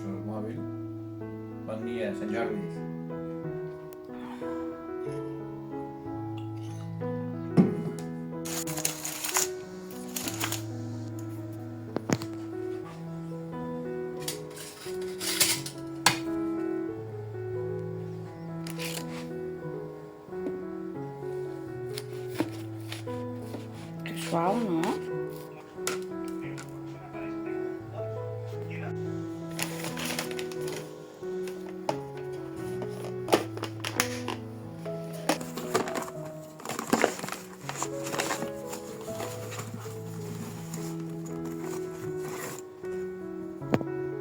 el mòbil. Bon dia, Sant Jordi. Que suau, no?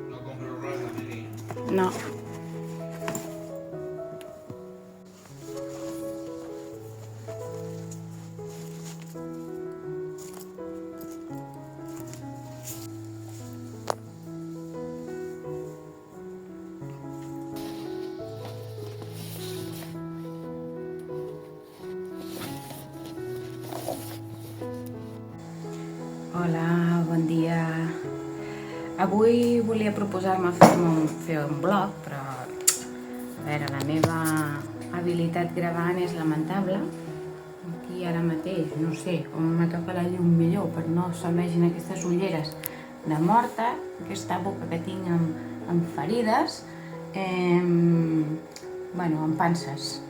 No compro rosa, Miri. No. Hola, bon dia. Avui volia proposar-me fer un blog, però a veure, la meva habilitat gravant és lamentable. Aquí ara mateix, no sé, on me toca la llum millor per no se'm vegin aquestes ulleres de morta, aquesta boca que tinc amb ferides, bueno, amb panses.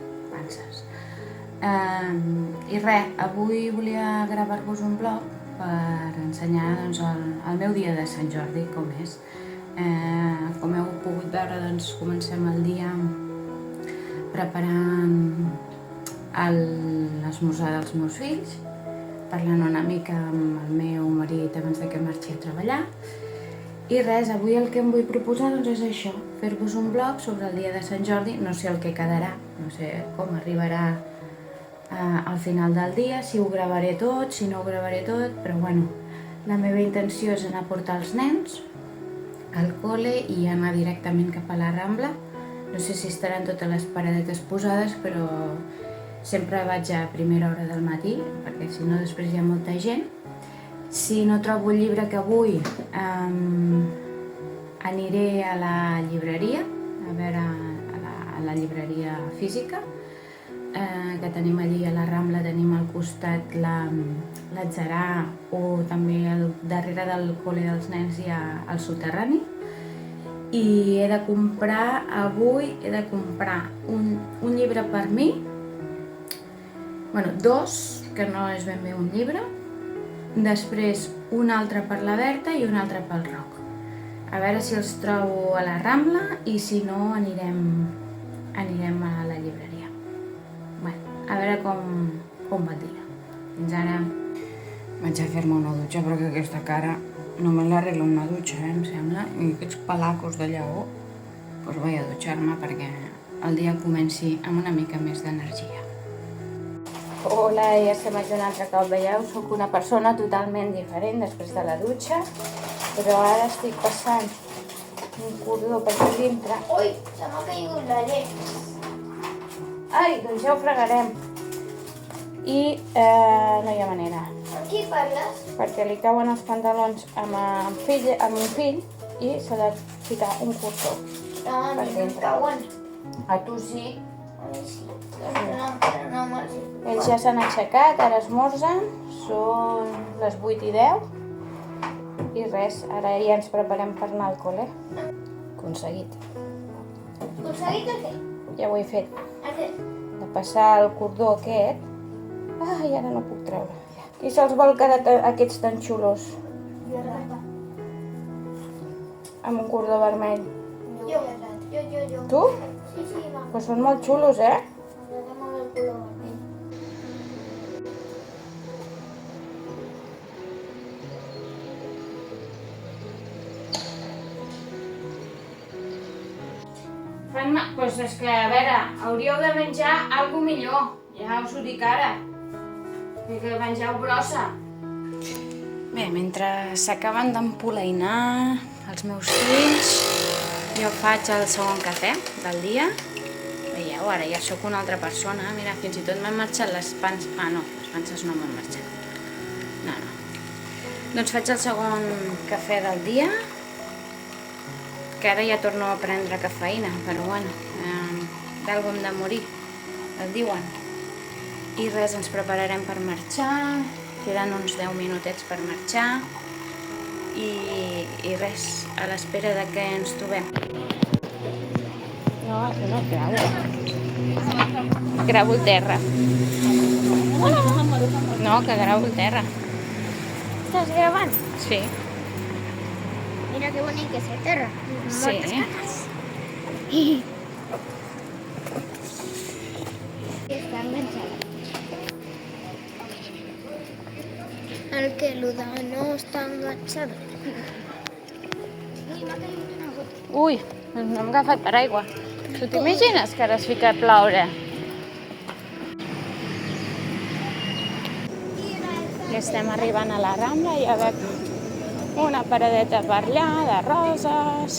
I res, avui volia gravar-vos un blog per ensenyar doncs, el meu dia de Sant Jordi, com és. Com heu pogut veure, doncs, comencem el dia preparant l'esmorzar dels meus fills, parlant una mica amb el meu marit abans que marxi a treballar. I res, avui el que em vull proposar doncs, és això, fer-vos un blog sobre el dia de Sant Jordi. No sé el que quedarà, no sé com arribarà al final del dia, si ho gravaré tot, si no ho gravaré tot, però bueno, la meva intenció és anar a portar els nens al col·le i anar directament cap a la Rambla. No sé si estaran totes les paradetes posades, però sempre vaig a primera hora del matí, perquè si no després hi ha molta gent. Si no trobo el llibre que vull, aniré a la llibreria, a veure a la llibreria física, que tenim allí a la Rambla, tenim al costat l'Atzarà, o també darrere del col·le dels nens hi ha el soterrani. I he de comprar un llibre per mi, bueno, dos, que no és ben bé un llibre, després un altre per la Berta i un altre pel Roc. A veure si els trobo a la Rambla i si no anirem a la llibreria. Bueno, a veure com va el dia. Fins ara. Vaig a fer-me una dutxa perquè aquesta cara no me l'arregla una dutxa, em sembla. I aquests pelacos de lleó, doncs vaig a dutxar-me perquè el dia comenci amb una mica més d'energia. Hola, ja estem aquí un altre cop, veieu? Soc una persona totalment diferent després de la dutxa, però ara estic passant un cordó per aquí dintre. Ui, se m'ha caigut la llet. Ai, doncs ja ho fregarem. I no hi ha manera, Amb qui parles? perquè li cauen els pantalons amb un fill i s'ha de ficar un cordó. No, a mi no em cauen. A tu sí. A mi sí. Però no me'ls hi puc. Ells ja s'han aixecat, ara esmorzen, són les 8:10 i res, ara ja ens preparem per anar al col·le. Aconseguit. Aconseguit el què? Ja ho he fet, El què? de passar el cordó aquest. Ai, ara no puc treure. Qui se'ls vol quedar aquests tan xulos Jo. amb un cordó vermell? Jo. Tu? Sí, sí, va. Però són molt xulos, eh? Anem amb el color vermell. Doncs és que, a veure, hauríeu de menjar alguna millor. Ja us ho dic ara. Que mengeu brossa. Bé, mentre s'acaben d'empolainar els meus fills, jo faig el segon cafè del dia. Veieu, ara ja sóc una altra persona. Mira, fins i tot m'han marxat les panses. Ah, no, les panses no m'han marxat. No. Doncs faig el segon cafè del dia. que ara ja torno a prendre cafeïna, però bueno, d'algú hem de morir, el diuen. I res, ens prepararem per marxar, queden uns 10 minutets per marxar, i res, a l'espera de que ens trobem. No, això no gravo. Gravo el terra. No, que gravo el terra. ¿Estás grabando? Sí. Mira qué bonito que es el terra. Sí. Està enganxada. El que no està enganxat. Ui, no hem agafat paraigua. Tu t'imagines que ara es fica a ploure? I estem arribant a la Rambla i ja veig una paradeta per allà de roses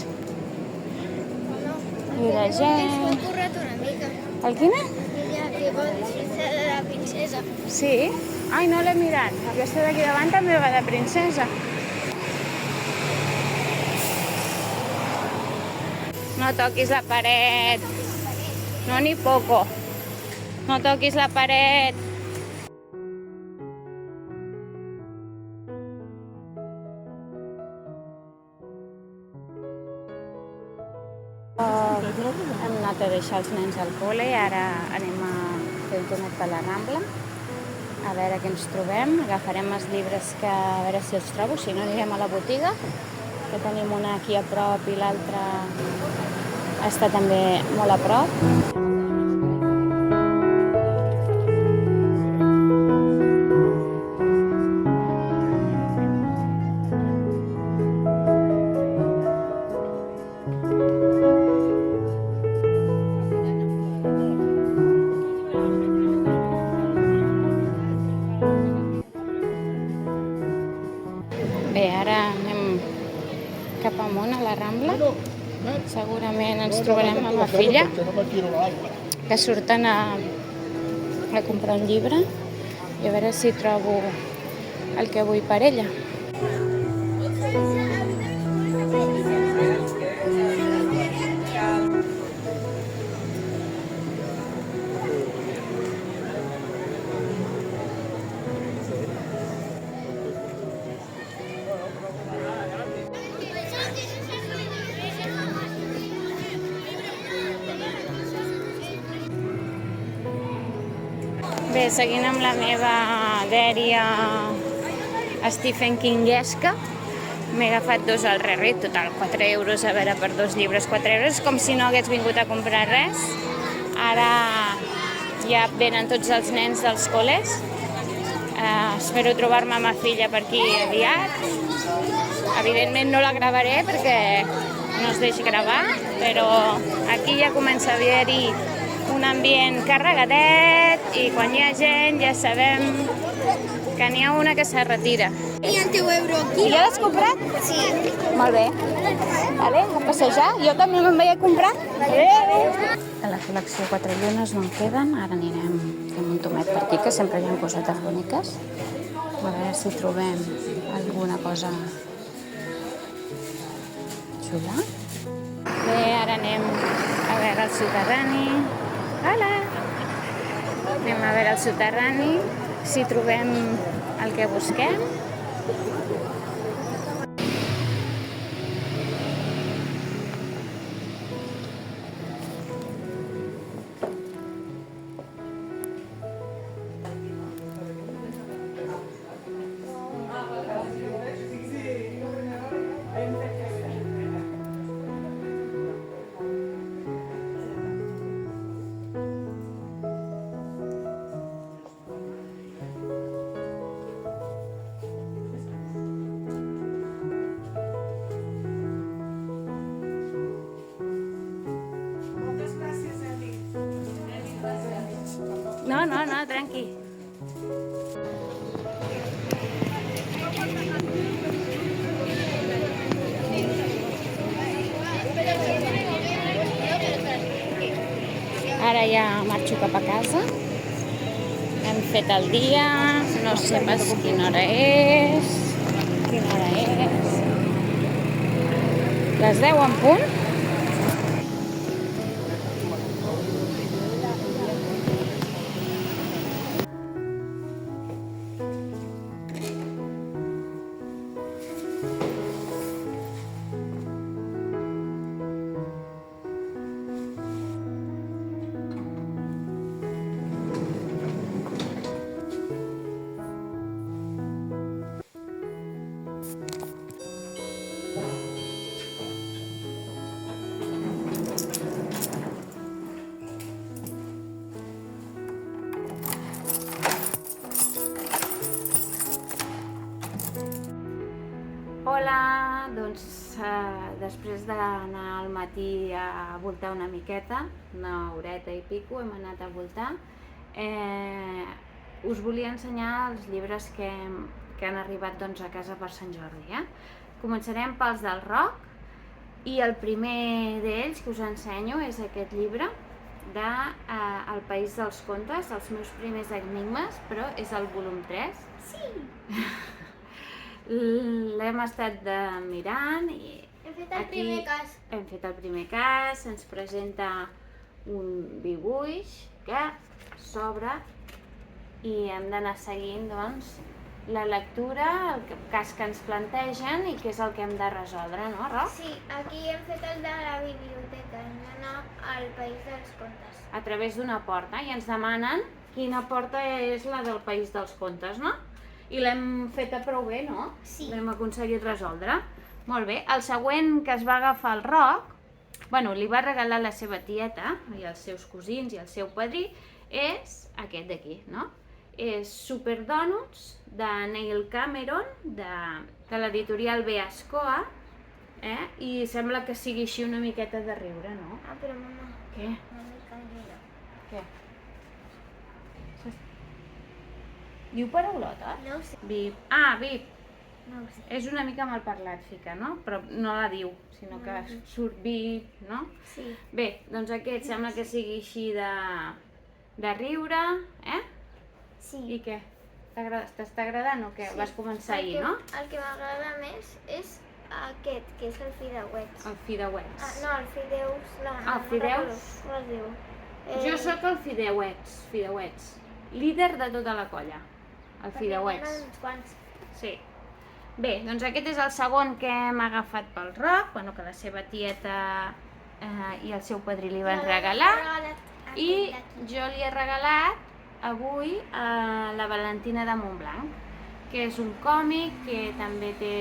i de gent. M'ho he currat una mica. El quina? Ella que va disfressar de la princesa. Sí? Ai, no l'he mirat. Aquesta d'aquí davant també va de princesa. No toquis la paret. No, ni poco. No toquis la paret. Hem anat a deixar els nens al col·le i ara anem a fer un tonet per la Rambla. A veure què ens trobem. Agafarem els llibres a veure si els trobo, si no anirem a la botiga, que tenim una aquí a prop i l'altra està també molt a prop. Bé, ara anem cap amunt a la Rambla. Segurament ens trobarem amb la filla, que surten a comprar un llibre i a veure si trobo el que vull per ella. Bé, seguint amb la meva dèria Stephen Kingesca, m'he agafat 2 al Rarrit, total 4 euros, a veure, per 2 llibres 4 euros, com si no hagués vingut a comprar res. Ara ja venen tots els nens dels col·les. Espero trobar-me amb la filla per aquí aviat. Evidentment no la gravaré perquè no es deixa gravar, però aquí ja comença a haver-hi un ambient carregadet i quan hi ha gent ja sabem que n'hi ha una que se retira. I el teu euro aquí? I ja l'has comprat? Sí. Molt bé. Vale, a passejar. Jo també me'n vaig a comprar. A la col·lecció 4 llunes no en queden. Ara anirem fent un tomet per aquí, que sempre hi ha cosetes boniques. A veure si trobem alguna cosa xula. Bé, ara anem a veure el soterrani. Hola! Anem a veure el soterrani, si trobem el que busquem. No, tranqui. Ara ja marxo cap a casa. Hem fet el dia, no sé pas quina hora és. Les 10 en punt. Hola, doncs després d'anar al matí a voltar una miqueta, una horeta i pico hem anat a voltar, us volia ensenyar els llibres que han arribat doncs, a casa per Sant Jordi. Començarem pels del Roc i el primer d'ells que us ensenyo és aquest llibre de El País dels Contes, els meus primers enigmes, però és el volum 3. Sí! L'hem estat mirant i Hem fet el primer cas. hem fet el primer cas, ens presenta un dibuix que s'obre i hem d'anar seguint doncs, la lectura, el cas que ens plantegen i què és el que hem de resoldre, no, Roc? Sí, aquí hem fet el de la biblioteca, hem d'anar al País dels Contes. A través d'una porta i ens demanen quina porta és la del País dels Contes, no? I l'hem feta prou bé, no? Sí. L'hem aconseguit resoldre. Molt bé. El següent que es va agafar el Roc, bueno, li va regalar la seva tieta i els seus cosins i el seu padrí, és aquest d'aquí, no? És Super Donuts, de Neil Cameron, de l'editorial Beascoa, i sembla que sigui així una miqueta de riure, no? Ah, però mama, Què? no m'he canviat. Què? Diu paraulotes? No ho sé, Vip. Ah, Vip. no ho sé. És una mica mal parlat, fica, no? Però no la diu, sinó que surt Vip, no? Sí. Bé, doncs aquest sembla que sigui així de riure, Sí. I què? T'està agradant o què? Sí. Vas començar ahir, no? El que m'agrada més és aquest, que és el fideuets. El fideuets. No, el fideus... No, El fideus? Com es diu? Jo sóc el fideuets, líder de tota la colla. El Perquè fideuets. n'hi ha uns quants. Sí. Bé, doncs aquest és el segon que hem agafat pel Roc, bueno, que la seva tieta i el seu padrí li van regalar. I jo li he regalat avui a la Valentina de Montblanc, que és un còmic que també té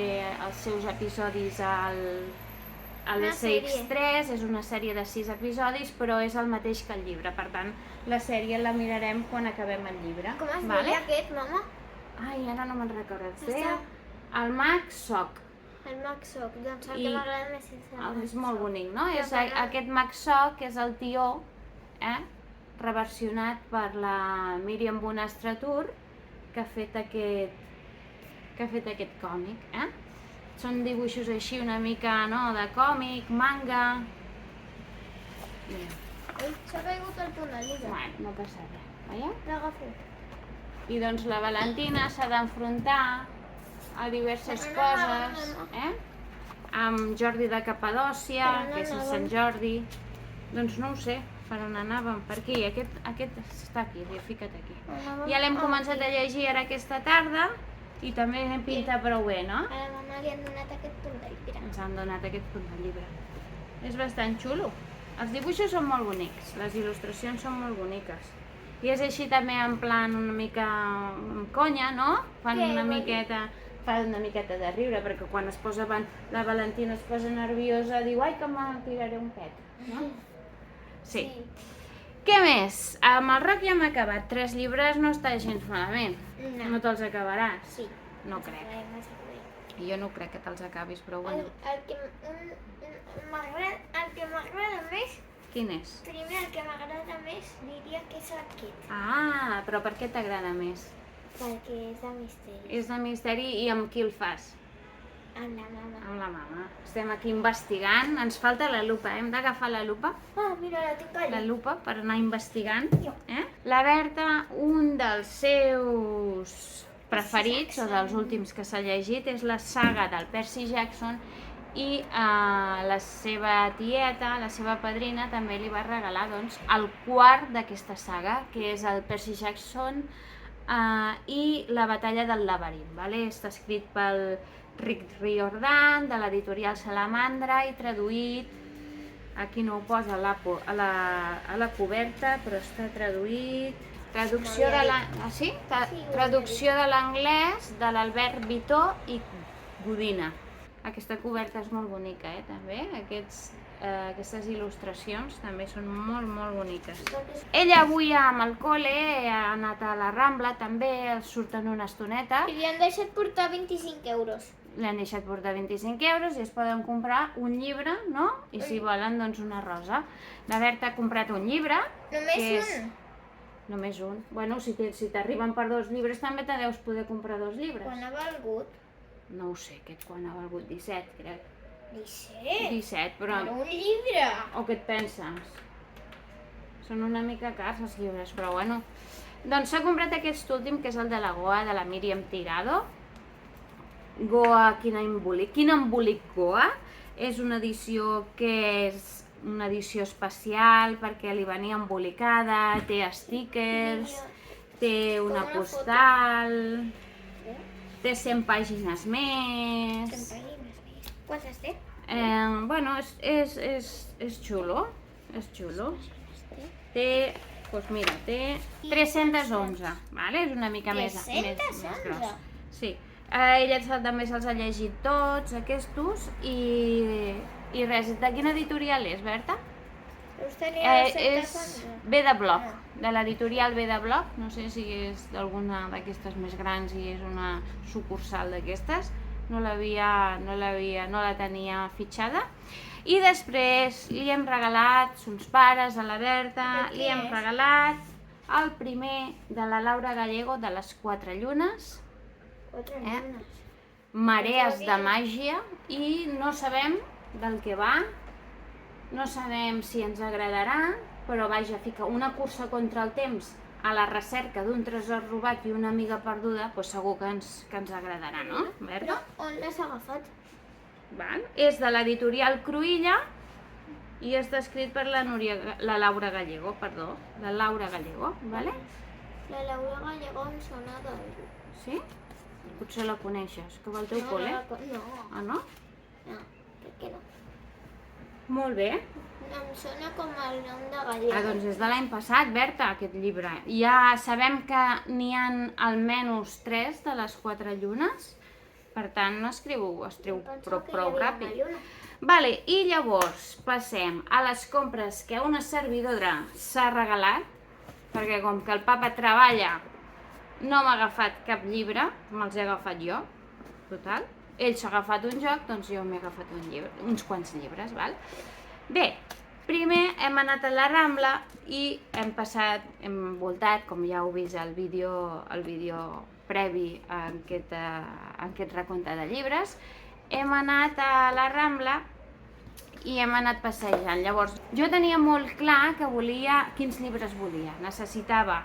els seus episodis a Una l'SX3, és una sèrie de 6 episodis, però és el mateix que el llibre, per tant, la sèrie la mirarem quan acabem el llibre. Com es vale? deia aquest, mama? Ai, ara no me'n recordo, es Està- deia El Mag Soc. El Mac Soc, doncs el I que m'agrada més és el Mac És molt Soc. bonic, no? Però És m'agrada- aquest Mag Soc és el tió, reversionat per la Míriam Bonastratur, que ha fet aquest còmic, Són dibuixos així una mica, no?, de còmic, manga... Mira, Ui, s'ha caigut el punt de llibre. bueno, no passa res, veieu? L'agafo. I doncs la Valentina s'ha d'enfrontar a diverses Però no coses, anàvem, amb Jordi de Capadòcia, Però no que és el anàvem. Sant Jordi. Doncs no ho sé, per on anàvem, per aquí, aquest està aquí, fica't aquí. Ja l'hem començat a llegir ara aquesta tarda i també pinta prou bé, no? A la mama li han donat aquest punt de llibre. Ens han donat aquest punt de llibre. És bastant xulo. Els dibuixos són molt bonics, les il·lustracions són molt boniques. I és així també en plan una mica amb conya, no? Fan Què una vol dir? miqueta de riure, perquè quan es posa la Valentina es posa nerviosa, diu, ai, que me tiraré un pet, no? Sí. Què més? Amb el Roc ja hem acabat. 3 llibres no està gens malament. No. No te'ls acabaràs? Sí. No crec. Jo no crec que te'ls acabis, però bueno. El que m'agrada més, Quin és? primer el que m'agrada més diria que és aquest, Ah, però per què t'agrada més? perquè és de misteri. És de misteri i amb qui el fas? Amb la mama. Amb la mama. Estem aquí investigant. Ens falta la lupa, hem d'agafar la lupa. Ah, mira, la tinc allà. La lupa per anar investigant. La Berta, un dels seus preferits, o dels últims que s'ha llegit, és la saga del Percy Jackson i la seva tieta, la seva padrina, també li va regalar doncs, el quart d'aquesta saga, que és el Percy Jackson i la batalla del laberint. Vale? Està escrit pel Rick Riordan, de l'editorial Salamandra, i traduït, aquí no ho posa a la coberta, però està traduït. Traducció de l'anglès de l'Albert Vitó i Godina. Aquesta coberta és molt bonica, també. Aquestes il·lustracions també són molt, molt boniques. Ella avui amb el col·le ha anat a la Rambla, també, els surten una estoneta. I li han deixat portar 25 euros. Li han deixat portar 25 euros i es poden comprar un llibre, no? I si volen, doncs una rosa. La Berta ha comprat un llibre. Només un? Només un. Bueno, si t'arriben per 2 llibres també te deus poder comprar 2 llibres. Quan ha valgut? No ho sé, quan ha valgut 17, crec. 17? 17, però... Per un llibre? O què et penses? Són una mica cars els llibres, però bueno. Doncs s'ha comprat aquest últim, que és el de la Goa, de la Míriam Tirado. Goa, quin embolic Goa. És una edició que és una edició especial perquè li venia embolicada, té stickers, té una postal, té 100 pàgines més. 100 pàgines més. Quantes té? Bueno, és xulo, Té, doncs mira, té 311, vale? És una mica més gros. Sí. Ella també se'ls ha llegit tots, aquests, i res. De quina editorial és, Berta? És B de Bloc, de l'editorial B de Bloc. No sé si és d'alguna d'aquestes més grans i és una sucursal d'aquestes. No la tenia fitxada. I després li hem regalat, uns pares a la Berta, li hem regalat el primer de la Laura Gallego, de les 4 llunes. Marees de màgia, i no sabem del que va, no sabem si ens agradarà, però vaja, fica una cursa contra el temps a la recerca d'un tresor robat i una amiga perduda, doncs segur que ens agradarà, no, Berta? Però on l'has agafat? És de l'editorial Cruïlla i està escrit per la Laura Gallego, perdó, la Laura Gallego, vale? La Laura Gallego em sona d'algú. Sí? Potser la coneixes, que va al teu col·le? No. Ah, no? No, crec que no. Molt bé. Em sona com el nom de Gallego. Doncs és de l'any passat, Berta, aquest llibre. Ja sabem que n'hi ha almenys 3 de les 4 llunes, per tant es treu prou ràpid. Vale, i llavors passem a les compres que una servidora s'ha regalat, perquè com que el papa treballa no m'ha agafat cap llibre, me'ls he agafat jo, total. Ell s'ha agafat un joc, doncs jo m'he agafat uns quants llibres, val? Bé, primer hem anat a la Rambla i hem voltat, com ja heu vist al vídeo previ a aquest recompte de llibres, hem anat a la Rambla i hem anat passejant. Llavors, jo tenia molt clar que volia quins llibres volia. Necessitava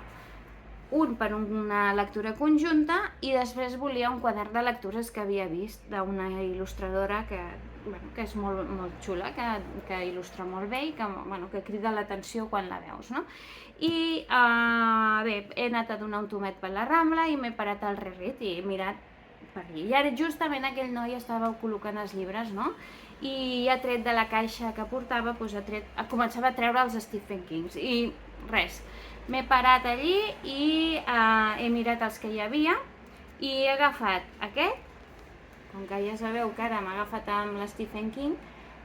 un per una lectura conjunta i després volia un quadern de lectures que havia vist d'una il·lustradora que és molt xula, que il·lustra molt bé i que crida l'atenció quan la veus, no? I bé, he anat a donar un tomet per la Rambla i m'he parat al Rerit i he mirat per allà. I ara justament aquell noi estava col·locant els llibres, no? I ha tret de la caixa que portava, començava a treure els Stephen Kings i res. M'he parat allí i he mirat els que hi havia i he agafat aquest, com que ja sabeu que ara m'ha agafat amb l'Stephen King,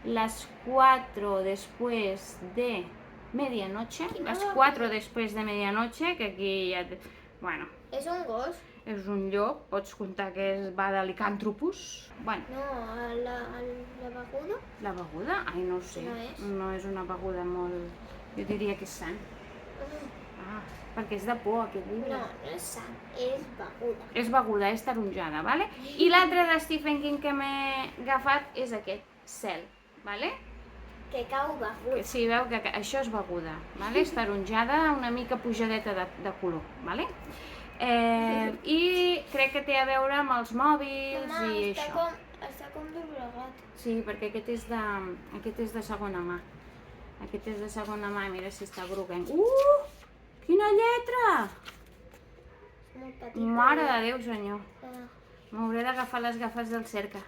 les 4 després de medianoche, que aquí ja... Bueno... És un gos? És un llop, pots comptar que va de licàntropus. No, la beguda? La beguda? Ai, no ho sé. No és una beguda molt... Jo diria que és sang. Perquè és de por, aquest llibre. No, no és sang, és beguda. És beguda, és taronjada, vale? I l'altre de Stephen King que m'he agafat és aquest, Cel, vale? Que cau begut. Sí, veu que això és beguda, vale? És taronjada, una mica pujadeta de color, vale? I crec que té a veure amb els mòbils i això. Està com doblegada. agafat. Sí, perquè aquest és de segona mà. Aquest és de segona mà, mira si està groguenc. Quina lletra! És molt petit. Mare de Déu, senyor. Ah, M'hauré d'agafar les gafes del cerca.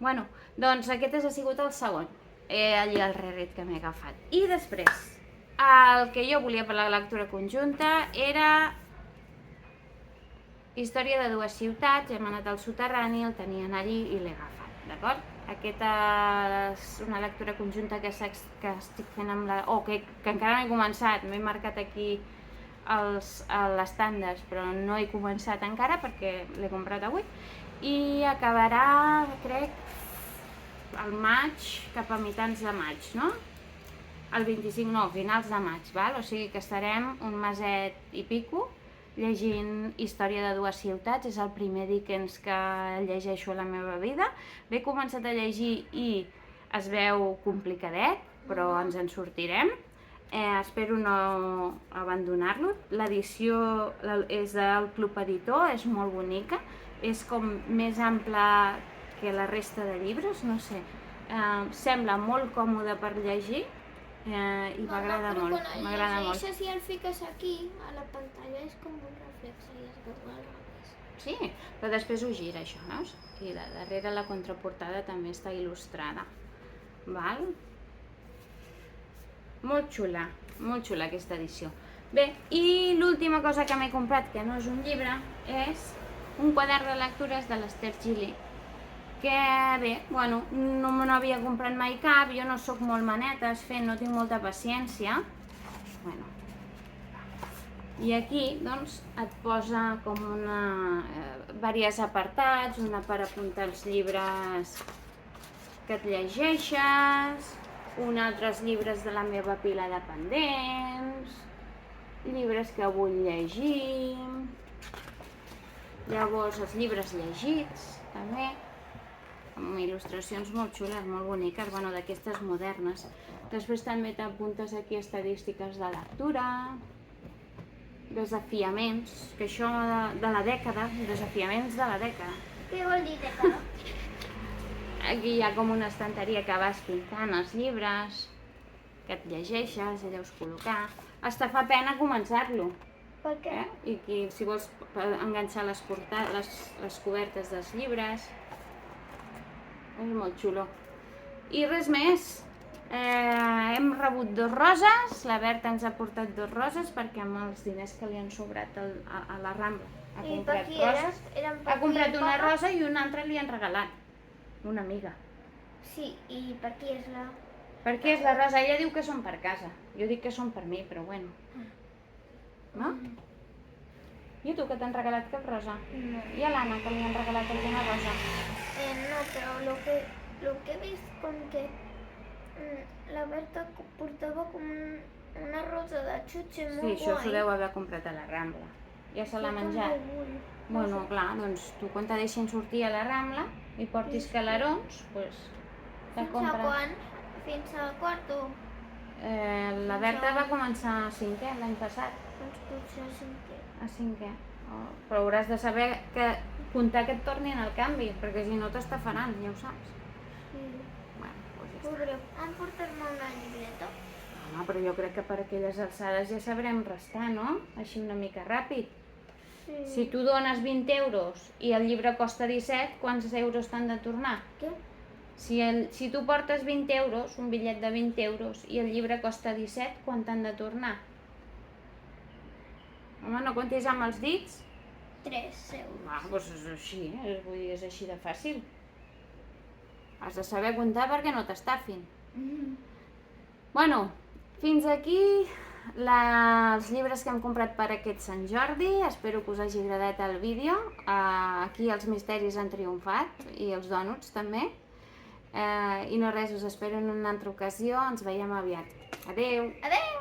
Bueno, doncs aquest ha sigut el segon, allí el Reddit que m'he agafat. I després, el que jo volia per la lectura conjunta era Història de dues ciutats. Hem anat al soterrani, el tenien allí i l'he agafat, d'acord? Aquesta és una lectura conjunta que estic fent amb la... que encara no he començat, m'he marcat aquí les tandes, però no he començat encara perquè l'he comprat avui. I acabarà, crec, al maig, cap a mitjans de maig, no? El 25, no, finals de maig, val? O sigui que estarem un meset i pico llegint Història de dues ciutats. És el primer Dickens que llegeixo a la meva vida. L'he començat a llegir i es veu complicadet, però ens en sortirem. Espero no abandonar-lo. L'edició és del Club Editor, és molt bonica. És com més ampla que la resta de llibres, no sé. Sembla molt còmode per llegir i m'agrada molt. M'agrada molt. llegeixes i el fiques aquí, a la pantalla, és com un reflex i es veu al revés. Sí, però després ho gira, això, veus? I darrere la contraportada també està il·lustrada. Val? Molt xula aquesta edició. Bé, i l'última cosa que m'he comprat, que no és un llibre, és un quadern de lectures de l'Esther Gili, que bé, bueno, no me n'havia comprat mai cap, jo no sóc molt manetes fent, no tinc molta paciència. Bueno. I aquí, doncs, et posa com diversos apartats, una per apuntar els llibres que et llegeixes, un altres llibres de la meva pila de pendents, llibres que vull llegir, llavors els llibres llegits, també, amb il·lustracions molt xules, molt boniques, bueno, d'aquestes modernes. Després també t'apuntes aquí estadístiques de lectura, desafiaments, que això de la dècada, desafiaments de la dècada. Què vol dir dècada? Aquí hi ha com una estanteria que vas pintant els llibres, que et llegeixes i deus col·locar. Hasta fa pena començar-lo. Per què? I aquí, si vols enganxar les cobertes dels llibres, és molt xulo. I res més. Hem rebut 2 roses, la Berta ens ha portat 2 roses perquè amb els diners que li han sobrat a la Rambla ha I per comprat qui roses. eren? Ha comprat una rosa i una altra li han regalat. Una amiga. Sí, i per qui és la... Per què és la rosa? Ella diu que són per casa. Jo dic que són per mi, però bueno. No? I a tu que t'han regalat cap rosa? No. I a l'Anna que li han regalat alguna rosa? No, però lo que he vist com que la Berta portava com una rosa de xutxe molt Sí, això guai. s'ho deu haver comprat a la Rambla. Ja se l'ha Jo menjat? també vull. Bueno, clar, doncs tu quan te deixin sortir a la Rambla i portis calarons, doncs te Fins a compres. quan? Fins a quarto? La Berta va començar a 5è l'any passat, Doncs potser a 5è. a 5è. Però hauràs de saber comptar que et tornin el canvi, perquè si no t'estafaran, ja ho saps. Sí. Bueno, doncs ja està. Podreu emportar-me una llibreta? Home, però jo crec que per aquelles alçades ja sabrem restar, no? Així una mica ràpid. Sí. Si tu dones 20 euros i el llibre costa 17, quants euros t'han de tornar? Què? Si tu portes 20 euros, un bitllet de 20 euros, i el llibre costa 17, quan t'han de tornar? Home, no comptis amb els dits? 3 euros. Doncs és així, vull dir, és així de fàcil. Has de saber comptar perquè no t'estafin. Bueno, fins aquí els llibres que hem comprat per aquest Sant Jordi. Espero que us hagi agradat el vídeo. Aquí els misteris han triomfat i els dònuts també. I no res, us espero en una altra ocasió. Ens veiem aviat. Adeu! Adéu!